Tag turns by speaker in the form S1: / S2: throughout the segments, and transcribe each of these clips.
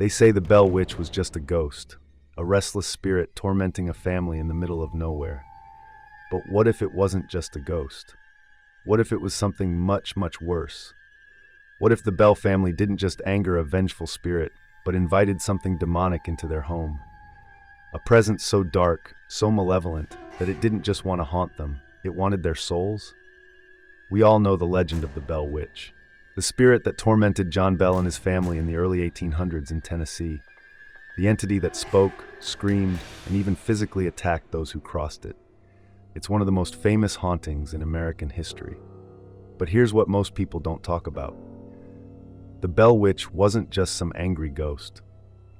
S1: They say the Bell Witch was just a ghost, a restless spirit tormenting a family in the middle of nowhere. But what if it wasn't just a ghost? What if it was something much, much worse? What if the Bell family didn't just anger a vengeful spirit, but invited something demonic into their home? A presence so dark, so malevolent, that it didn't just want to haunt them, it wanted their souls? We all know the legend of the Bell Witch, the spirit that tormented John Bell and his family in the early 1800s in Tennessee, the entity that spoke, screamed, and even physically attacked those who crossed it. It's one of the most famous hauntings in American history. But here's what most people don't talk about. The Bell Witch wasn't just some angry ghost.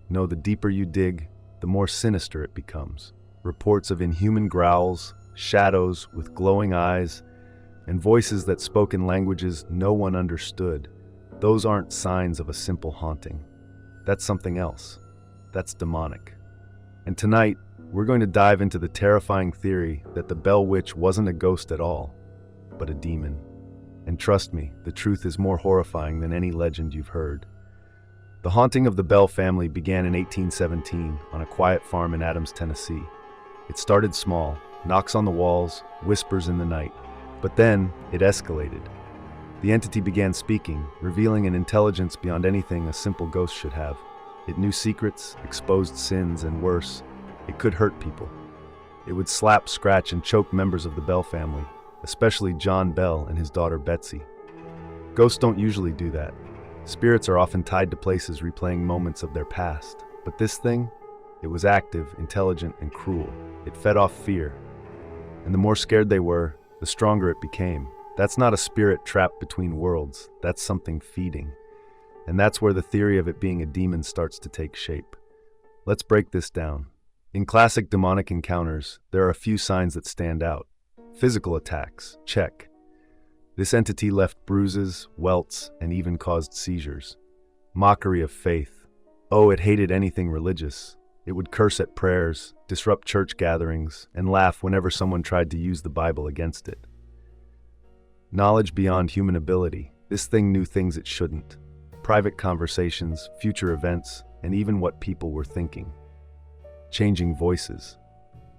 S1: No, the deeper you dig, the more sinister it becomes. Reports of inhuman growls, shadows with glowing eyes, and voices that spoke in languages no one understood. Those aren't signs of a simple haunting. That's something else. That's demonic. And tonight, we're going to dive into the terrifying theory that the Bell Witch wasn't a ghost at all, but a demon. And trust me, the truth is more horrifying than any legend you've heard. The haunting of the Bell family began in 1817 on a quiet farm in Adams, Tennessee. It started small, knocks on the walls, whispers in the night. But then, it escalated. The entity began speaking, revealing an intelligence beyond anything a simple ghost should have. It knew secrets, exposed sins, and worse, it could hurt people. It would slap, scratch, and choke members of the Bell family, especially John Bell and his daughter Betsy. Ghosts don't usually do that. Spirits are often tied to places replaying moments of their past. But this thing, it was active, intelligent, and cruel. It fed off fear. And the more scared they were, the stronger it became. That's not a spirit trapped between worlds. That's something feeding. And that's where the theory of it being a demon starts to take shape. Let's break this down. In classic demonic encounters, there are a few signs that stand out. Physical attacks, check. This entity left bruises, welts, and even caused seizures. Mockery of faith. Oh, it hated anything religious. It would curse at prayers, disrupt church gatherings, and laugh whenever someone tried to use the Bible against it. Knowledge beyond human ability. This thing knew things it shouldn't. Private conversations, future events, and even what people were thinking. Changing voices.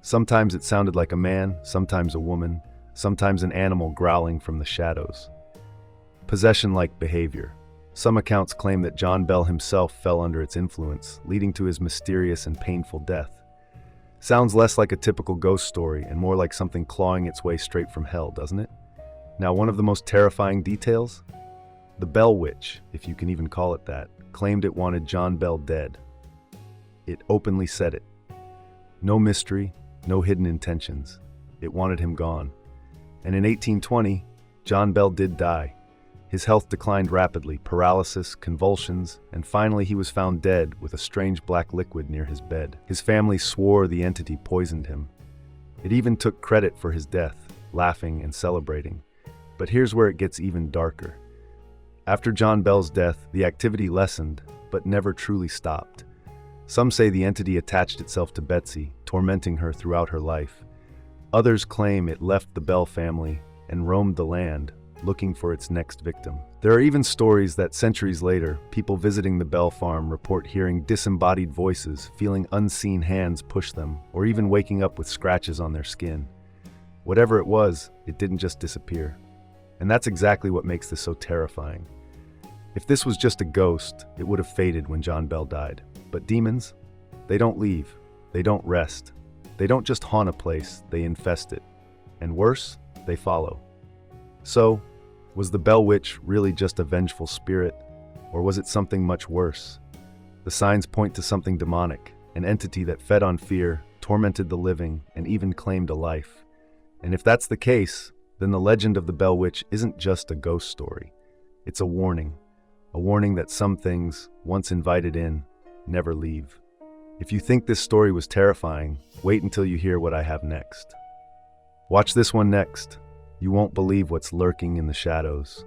S1: Sometimes it sounded like a man, sometimes a woman, sometimes an animal growling from the shadows. Possession-like behavior. Some accounts claim that John Bell himself fell under its influence, leading to his mysterious and painful death. Sounds less like a typical ghost story and more like something clawing its way straight from hell, doesn't it? Now, one of the most terrifying details? The Bell Witch, if you can even call it that, claimed it wanted John Bell dead. It openly said it. No mystery, no hidden intentions. It wanted him gone. And in 1820, John Bell did die. His health declined rapidly, paralysis, convulsions, and finally he was found dead with a strange black liquid near his bed. His family swore the entity poisoned him. It even took credit for his death, laughing and celebrating. But here's where it gets even darker. After John Bell's death, the activity lessened, but never truly stopped. Some say the entity attached itself to Betsy, tormenting her throughout her life. Others claim it left the Bell family and roamed the land, looking for its next victim. There are even stories that centuries later, people visiting the Bell farm report hearing disembodied voices, feeling unseen hands push them, or even waking up with scratches on their skin. Whatever it was, it didn't just disappear. And that's exactly what makes this so terrifying. If this was just a ghost, it would have faded when John Bell died. But demons? They don't leave. They don't rest. They don't just haunt a place, they infest it. And worse, they follow. So, was the Bell Witch really just a vengeful spirit? Or was it something much worse? The signs point to something demonic, an entity that fed on fear, tormented the living, and even claimed a life. And if that's the case, then the legend of the Bell Witch isn't just a ghost story. It's a warning that some things, once invited in, never leave. If you think this story was terrifying, wait until you hear what I have next. Watch this one next. You won't believe what's lurking in the shadows.